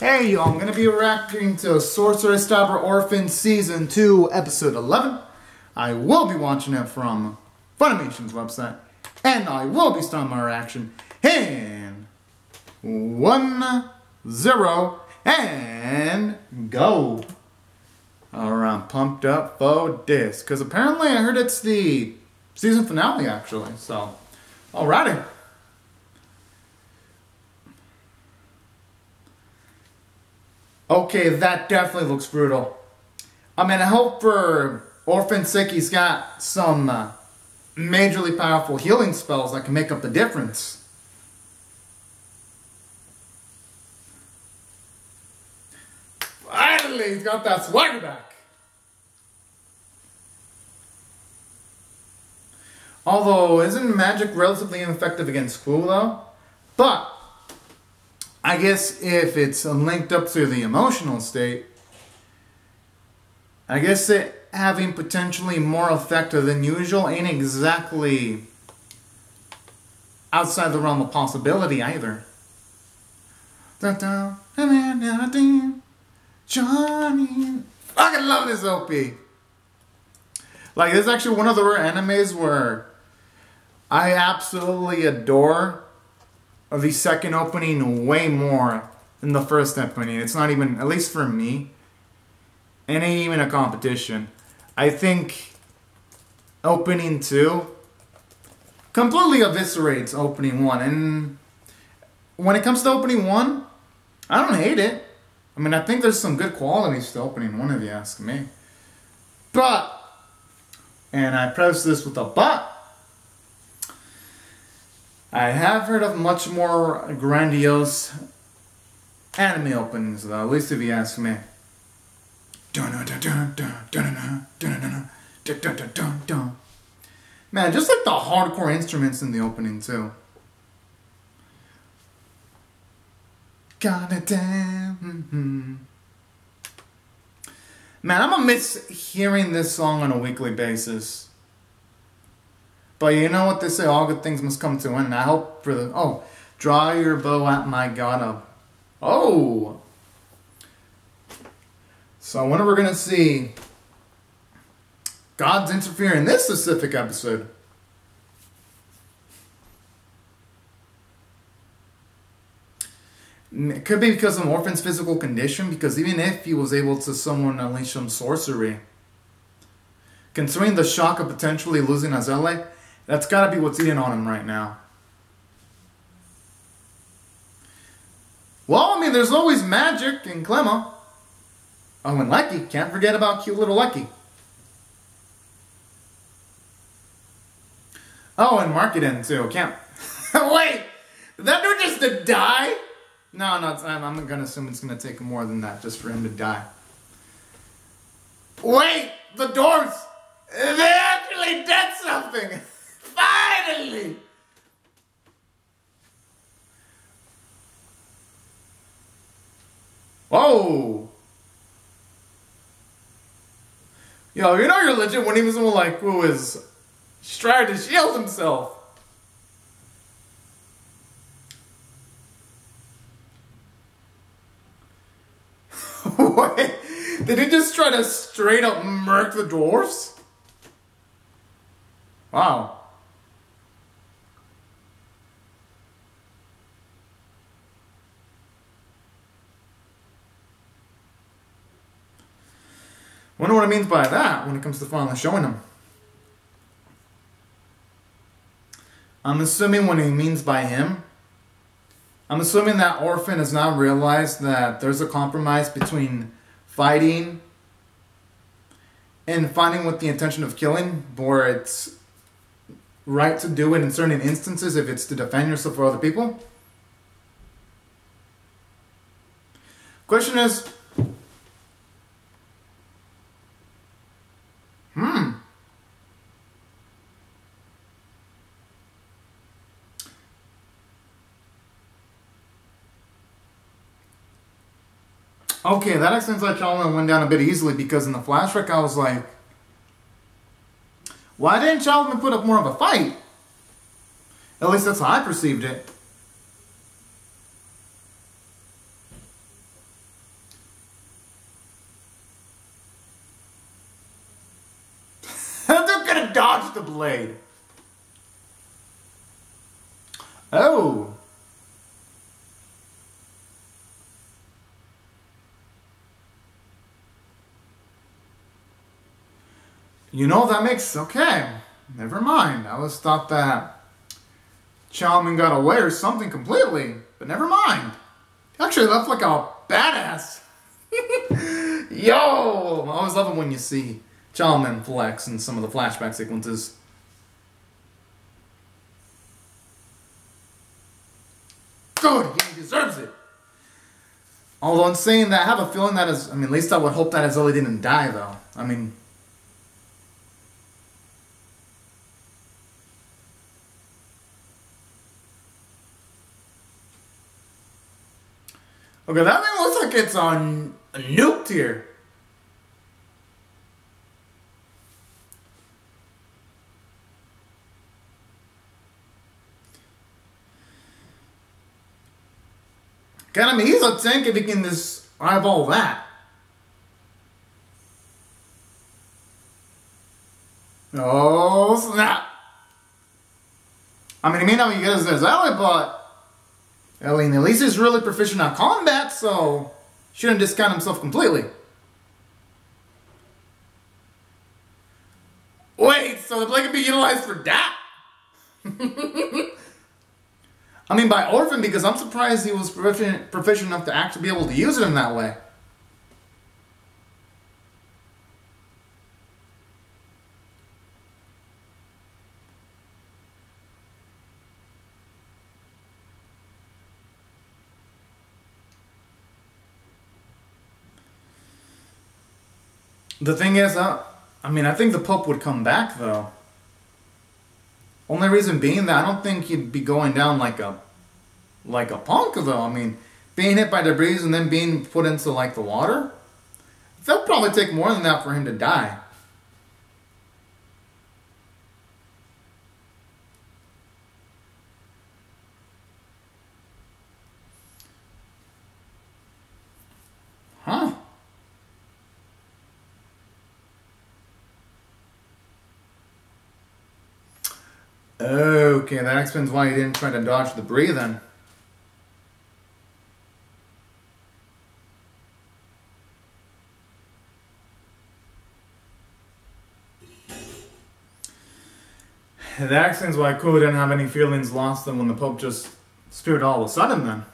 Hey y'all, I'm going to be reacting to Sorcerous Stabber Orphen Season 2, Episode 11. I will be watching it from Funimation's website, and I will be starting my reaction in 1, 0, and go! Alright, I'm pumped up for this, because apparently I heard it's the season finale actually, so alrighty. Okay, that definitely looks brutal. I mean, I hope for Orphen's sake he's got some majorly powerful healing spells that can make up the difference. Finally, he's got that swagger back. Although, isn't magic relatively ineffective against Fu though? But I guess if it's linked up to the emotional state, I guess it having potentially more effect than usual ain't exactly outside the realm of possibility either. Johnny, fucking love this OP. Like, this is actually one of the rare animes where I absolutely adore the second opening way more than the first opening. It's not even, at least for me, it ain't even a competition. I think opening 2 completely eviscerates opening 1. And when it comes to opening 1, I don't hate it. I mean, I think there's some good qualities to opening 1 if you ask me. But, and I preface this with a but, I have heard of much more grandiose anime openings though, at least if you ask me. Man, just like the hardcore instruments in the opening too. Man, I'm gonna miss hearing this song on a weekly basis. But you know what they say, all good things must come to an end. I hope for the... Oh, draw your bow at my god. Oh! So when are we going to see gods interfere in this specific episode? It could be because of Orphen's physical condition, because even if he was able to someone unleash some sorcery, considering the shock of potentially losing Azele, that's gotta be what's eating on him right now. Well, I mean, there's always magic in Clemma. Oh, and Lucky. Can't forget about cute little Lucky. Oh, and Marketing too. Can't... Wait! Did that dude just die? No, I'm gonna assume it's gonna take more than that just for him to die. Wait! The dwarves! They actually did something! Finally! Whoa! Yo, you know you're legit when he was like, who is trying to shield himself. Wait, did he just try to straight up murk the dwarves? Wow. Wonder what it means by that when it comes to finally showing him. I'm assuming what he means by him, I'm assuming that Orphen has now realized that there's a compromise between fighting and fighting with the intention of killing, where it's right to do it in certain instances if it's to defend yourself or other people. Question is, okay, that extends that Shaolin went down a bit easily, because in the flashback I was like, why didn't Shaolin put up more of a fight? At least that's how I perceived it. trying to dodge the blade. Oh. You know, that makes... Okay. Never mind. I always thought that Chalman got away or something completely. But never mind. He actually left like a badass. Yo! I always love it when you see Chalman flex in some of the flashback sequences. Good! He deserves it! Although in saying that, I have a feeling that is... I mean, at least I would hope that Azali didn't die, though. I mean... Okay, that thing looks like it's on nuked here. God, I mean, he's a tank if he can just eyeball that. Oh, snap. I mean, he may not be good as Ellie, but... I mean, at least he's really proficient at combat, so shouldn't discount himself completely. Wait, so the blade can be utilized for that? I mean, by Orphen, because I'm surprised he was proficient enough to actually be able to use it in that way. The thing is, I mean, I think the Pope would come back, though. Only reason being that I don't think he'd be going down like a punk, though. I mean, being hit by debris and then being put into, like, the water, that'll probably take more than that for him to die. Huh? Okay, that explains why he didn't try to dodge the debris then. That explains why Ku didn't have any feelings lost then when the Pope just speared all of a sudden then.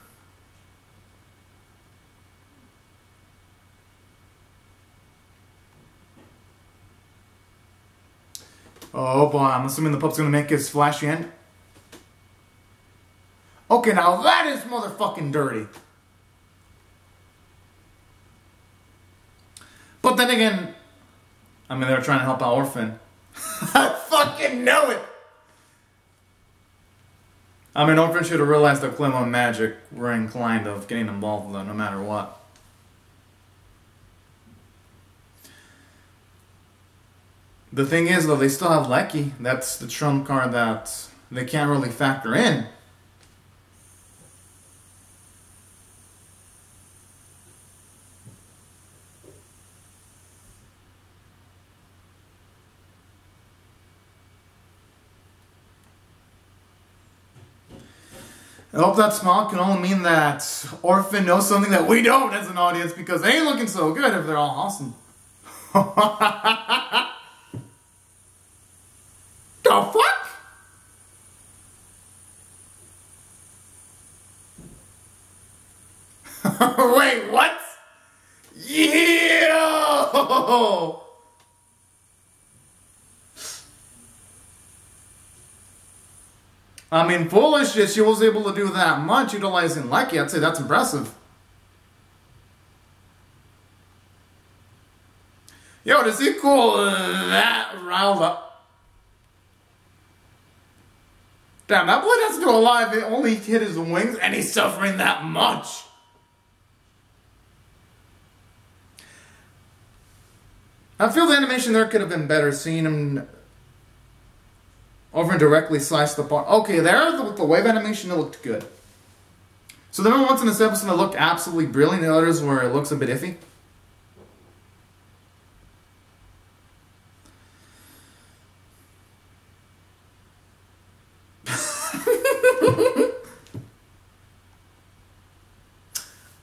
Oh boy, I'm assuming the Pope's gonna make his flashy end. Okay, now that is motherfucking dirty. But then again, I mean, they're trying to help out Orphen. I fucking know it! I mean, Orphen should have realized that Clemo and Magic were inclined of getting involved though, no matter what. The thing is, though, they still have Lecky. That's the trump card that they can't really factor in. I hope that smile can only mean that Orphen knows something that we don't as an audience, because they ain't looking so good if they're all awesome. The fuck? Wait, what? Yo! I mean, foolish that she was able to do that much utilizing Lecky. I'd say that's impressive. Yo, does he cool that riled up? Damn, that blade has to do a lot if it only hit his wings and he's suffering that much. I feel the animation there could have been better, seeing him over and directly slice the part. Okay, there, with the wave animation, it looked good. So there were once in this episode that looked absolutely brilliant, and others where it looks a bit iffy.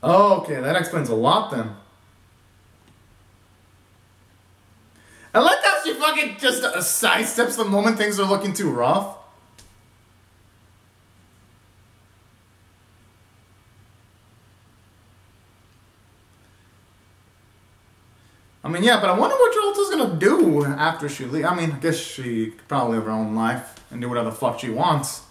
Oh, okay, that explains a lot then. I like how she fucking just sidesteps the moment things are looking too rough. I mean, yeah, but I wonder what Charlotte's gonna do after she leaves. I mean, I guess she could probably live her own life and do whatever the fuck she wants.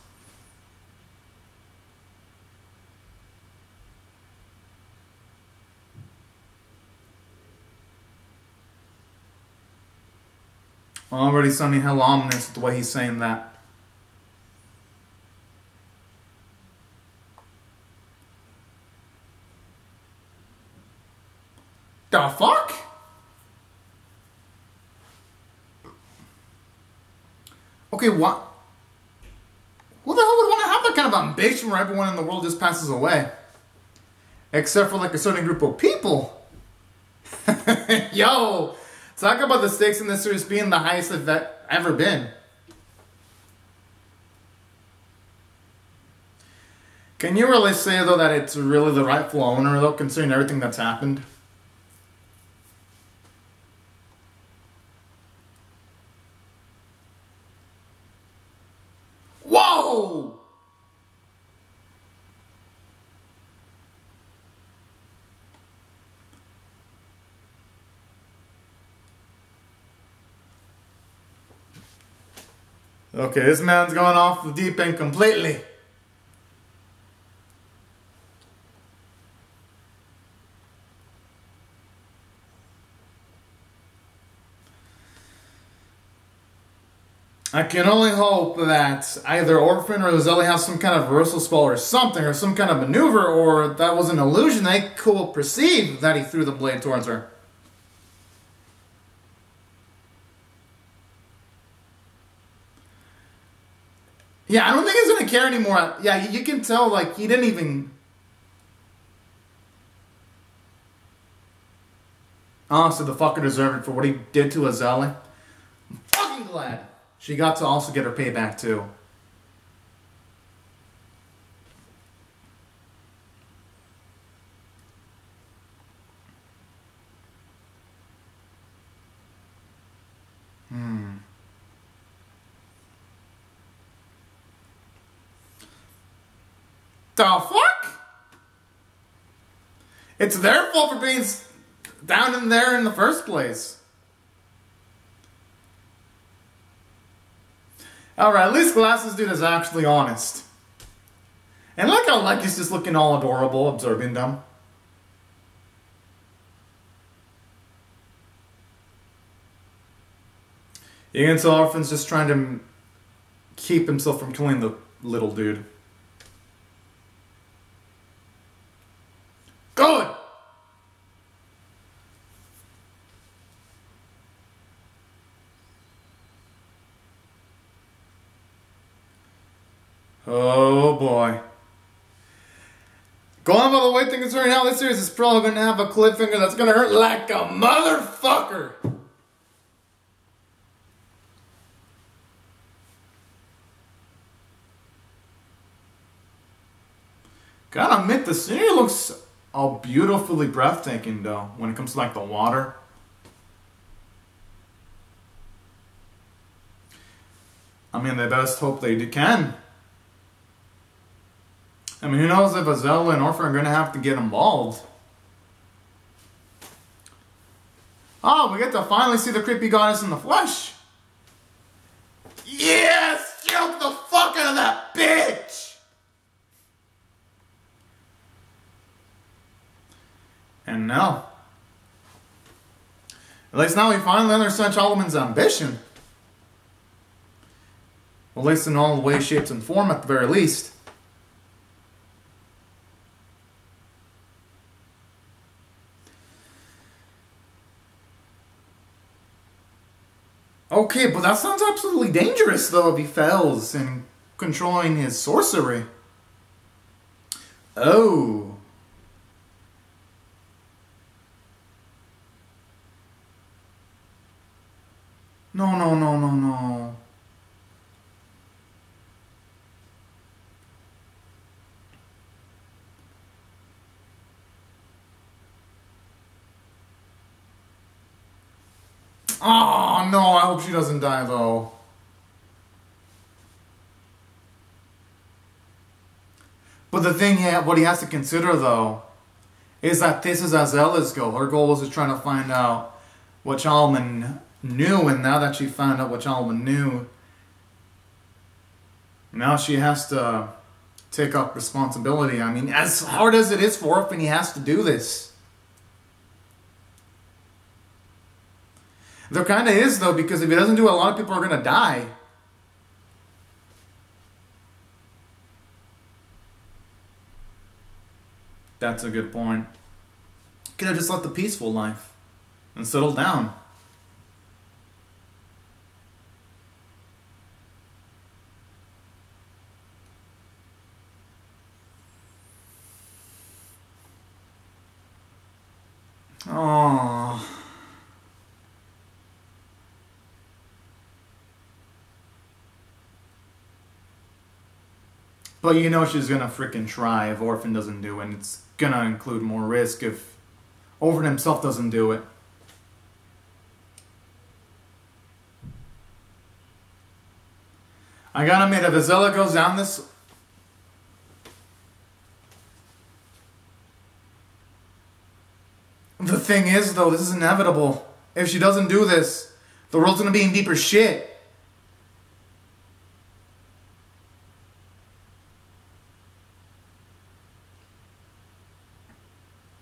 Already sounding hell ominous with the way he's saying that. The fuck? Okay, what? Who the hell would want to have that kind of ambition where everyone in the world just passes away? Except for like a certain group of people. Yo! Talk about the stakes in this series being the highest they've ever been. Can you really say, though, that it's really the rightful owner, though, considering everything that's happened? Whoa! Okay, this man's going off the deep end completely. I can only hope that either Orphen or Zelly have some kind of reversal spell or something, or some kind of maneuver, or that was an illusion. They could perceive that he threw the blade towards her. Yeah, I don't think he's going to care anymore. Yeah, you can tell, like, he didn't even... Honestly, the fucker deserved it for what he did to Azali. I'm fucking glad she got to also get her payback, too. The fuck? It's their fault for being down in there in the first place. Alright, at least Glasses Dude is actually honest. And look how Lucky's just looking all adorable, observing them. You can tell Orphen's just trying to keep himself from killing the little dude. Good! Oh boy. Going by the way things are now, this series is probably going to have a cliffhanger that's going to hurt like a motherfucker. Gotta admit, the scenery looks all beautifully breathtaking though, when it comes to like the water. I mean, they best hope they can. I mean, who knows if Azella and Orphen are going to have to get involved. Oh, we get to finally see the creepy goddess in the flesh. Yes! Choke the fuck out of that bitch! And now, at least now we finally understand Charlemagne's ambition. At least in all the ways, shapes, and form at the very least. Okay, but that sounds absolutely dangerous though if he fails in controlling his sorcery. Oh. No, no, no, no, no. Oh, no, I hope she doesn't die, though. But the thing, what he has to consider, though, is that this is Azella's goal. Her goal was to try to find out what Charlemagne knew, and now that she found out what Charlemagne knew, now she has to take up responsibility. I mean, as hard as it is for Orphen, he has to do this. There kind of is, though, because if he doesn't do it, a lot of people are going to die. That's a good point. Could have just left the peaceful life and settled down. Oh. But you know she's gonna freaking try if Orphen doesn't do it, and it's gonna include more risk if Orphen himself doesn't do it. I gotta admit, if Azella goes down this... The thing is, though, this is inevitable. If she doesn't do this, the world's gonna be in deeper shit.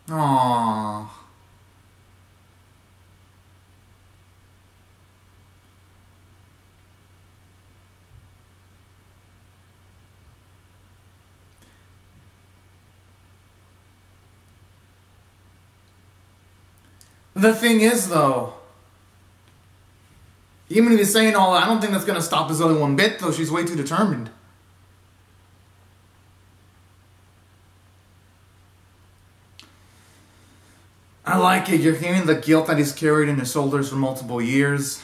Aww. The thing is, though, even if he's saying all that, I don't think that's gonna stop Azella one bit, though. She's way too determined. I like it. You're hearing the guilt that he's carried in his shoulders for multiple years.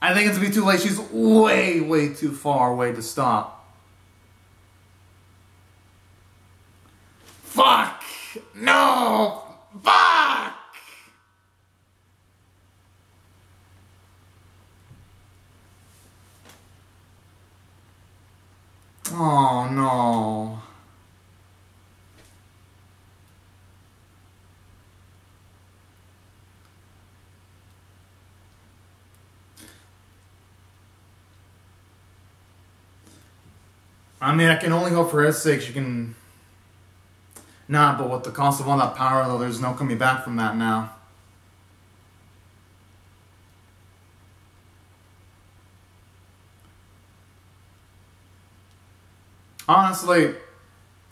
I think it's gonna be too late. She's way, way too far away to stop. Fuck! No! Fuck! Oh no. I mean, I can only hope for his sake she can... Nah, but with the cost of all that power, though, there's no coming back from that now. Honestly,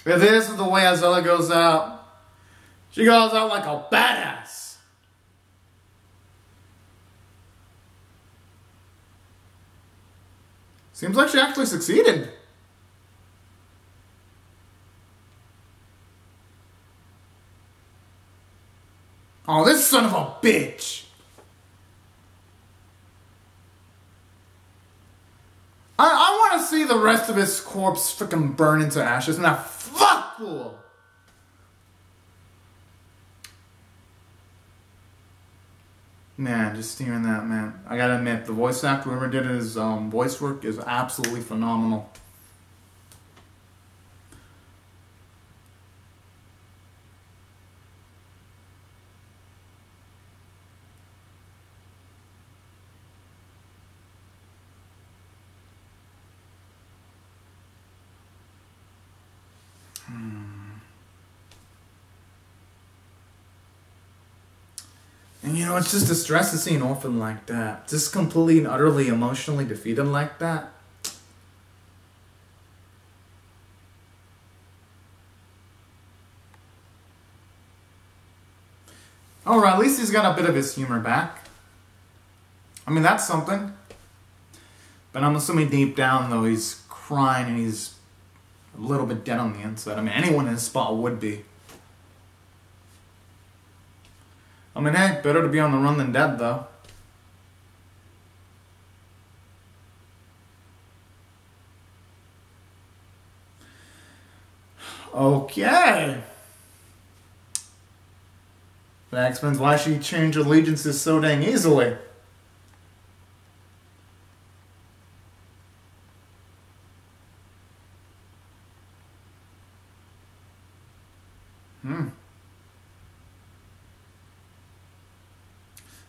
if this is the way Azella goes out, she goes out like a badass. Seems like she actually succeeded. Oh, this son of a bitch. I want to see the rest of his corpse freaking burn into ashes in that fuck pool. Man, just hearing that, man. I gotta admit, the voice actor, whoever did his voice work, is absolutely phenomenal. And you know, it's just distressing seeing Orphen like that. Just completely and utterly emotionally defeated like that. Alright, at least he's got a bit of his humor back. I mean, that's something. But I'm assuming deep down, though, he's crying and he's a little bit dead on the inside. I mean, anyone in his spot would be. I mean, hey, better to be on the run than dead, though. Okay. That explains why she changed allegiances so dang easily.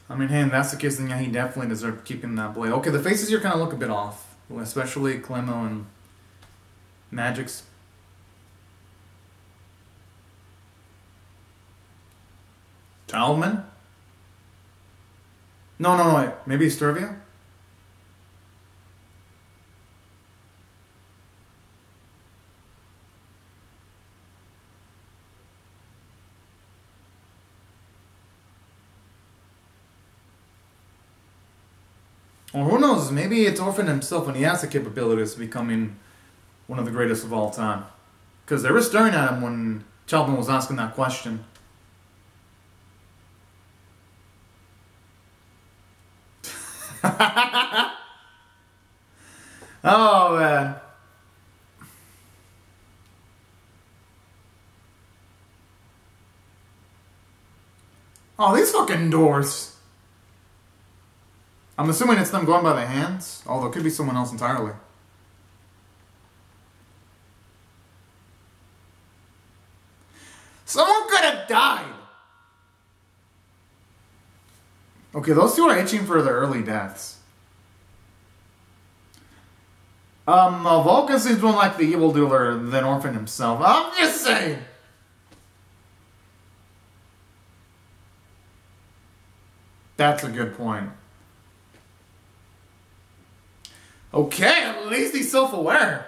I mean, hey, if that's the case, then yeah, he definitely deserved keeping that blade. Okay, the faces here kind of look a bit off. Especially Clemo and Magic's. Talman? No, wait. Maybe Sturvia? Or who knows, maybe it's Orphen himself and he has the capabilities of becoming one of the greatest of all time. Because they were staring at him when Chalban was asking that question. Oh, man. Oh, these fucking doors. I'm assuming it's them going by the hands, although it could be someone else entirely. Someone could have died! Okay, those two are itching for their early deaths. Vulcan seems more like the evildoer than Orphen himself. I'm just saying! That's a good point. Okay, at least he's self-aware.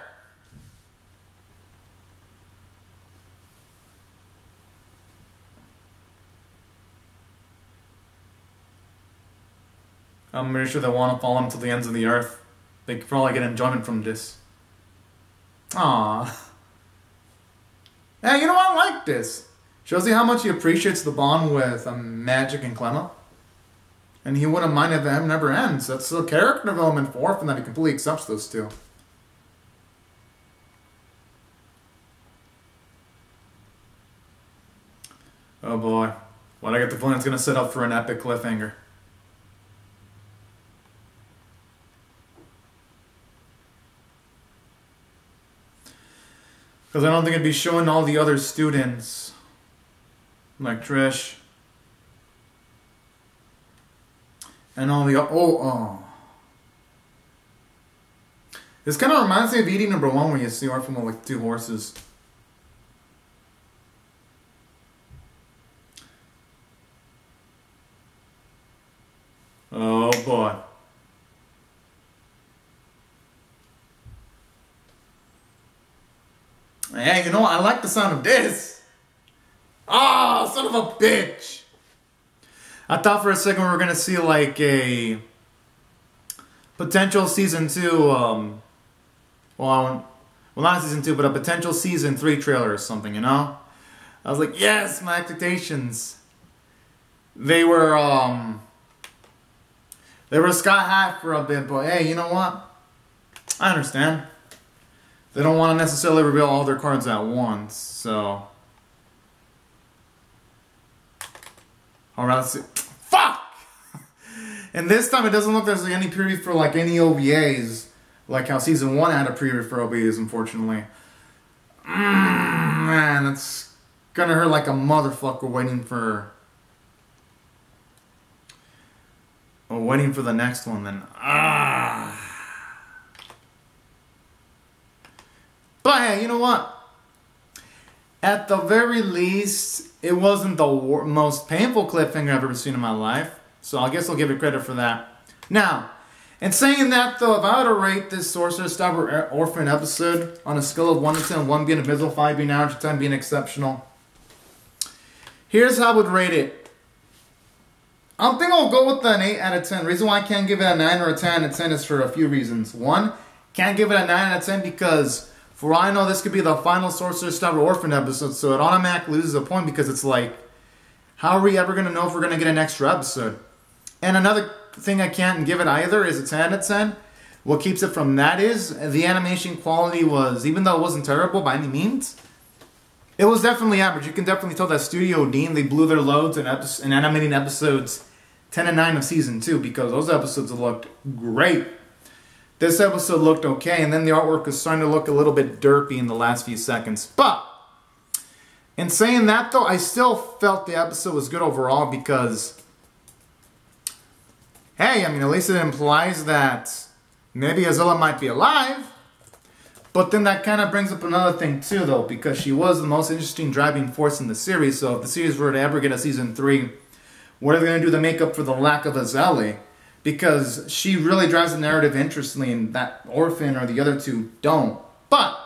I'm pretty sure they want to follow him to the ends of the earth. They could probably get enjoyment from this. Aww. Hey, you know what? I like this. Shows you how much he appreciates the bond with Magic and Clemo. And he wouldn't mind if it never ends. That's a character development for Orphen that he completely accepts those two. Oh boy. What I get the feeling it's going to set up for an epic cliffhanger. Because I don't think it'd be showing all the other students. Like Trish. And all the... Oh. This kind of reminds me of ED number 1 where you see Orphen with like 2 horses. Oh boy. Hey, you know what? I like the sound of this. Oh, son of a bitch. I thought for a second we were going to see like a potential season 2, well, not season 2, but a potential season 3 trailer or something, you know? I was like, yes, my expectations. They were sky high for a bit, but hey, you know what? I understand. They don't want to necessarily reveal all their cards at once, so... Alright, let's see. Fuck! And this time it doesn't look like there's any preview for like any OVAs, like how Season 1 had a preview for OVAs, unfortunately. Man, that's gonna hurt like a motherfucker waiting for... Oh, waiting for the next one then. But hey, you know what? At the very least, it wasn't the most painful cliffhanger I've ever seen in my life. So I guess I'll give it credit for that. Now, in saying that though, if I were to rate this Sorcerous Stabber Orphen episode on a scale of 1 to 10, 1 being abysmal, 5 being average, 10 being exceptional, here's how I would rate it. I think I'll go with an 8 out of 10. The reason why I can't give it a 9 or a 10 out of 10 is for a few reasons. One, can't give it a 9 out of 10 because... For all I know, this could be the final Sorcerous Stabber Orphen episode, so it automatically loses a point because it's like, how are we ever going to know if we're going to get an extra episode? And another thing I can't give it either is a 10 out of 10. What keeps it from that is, the animation quality was, even though it wasn't terrible by any means, It was definitely average. You can definitely tell that Studio Dean, they blew their loads in animating episodes 10 and 9 of Season 2 because those episodes looked great. This episode looked okay, and then the artwork was starting to look a little bit derpy in the last few seconds. But, in saying that though, I still felt the episode was good overall because, hey, I mean, at least it implies that maybe Azilla might be alive. But then that kind of brings up another thing too though, because she was the most interesting driving force in the series. So if the series were to ever get a Season 3, what are they going to do to make up for the lack of Azella? Because she really drives the narrative interestingly, and that Orphen or the other two don't. But,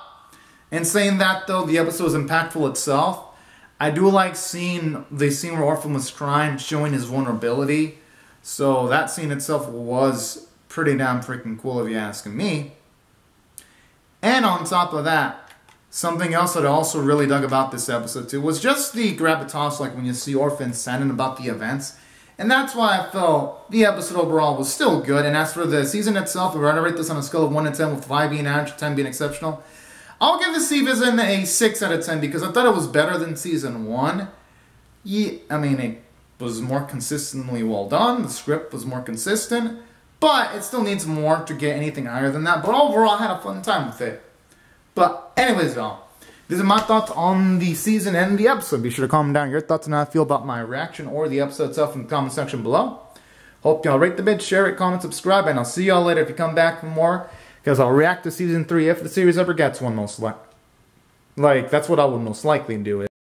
in saying that though, the episode was impactful itself. I do like seeing the scene where Orphen was crying, showing his vulnerability. So that scene itself was pretty damn freaking cool if you ask me. And on top of that, something else that I also really dug about this episode too was just the gravitas, like when you see Orphen standing about the events. And that's why I felt the episode overall was still good. And as for the season itself, if I were to rate this on a scale of 1 to 10, with 5 being average, 10 being exceptional, I'll give the season a 6 out of 10 because I thought it was better than Season 1. Yeah, I mean, it was more consistently well done. The script was more consistent. But it still needs more to get anything higher than that. But overall, I had a fun time with it. But anyways, y'all. These are my thoughts on the season and the episode. Be sure to comment down your thoughts on how I feel about my reaction or the episode itself in the comment section below. Hope y'all rate the vid, share it, comment, subscribe, and I'll see y'all later if you come back for more. Because I'll react to Season 3 if the series ever gets one, most likely. Like, that's what I would most likely do.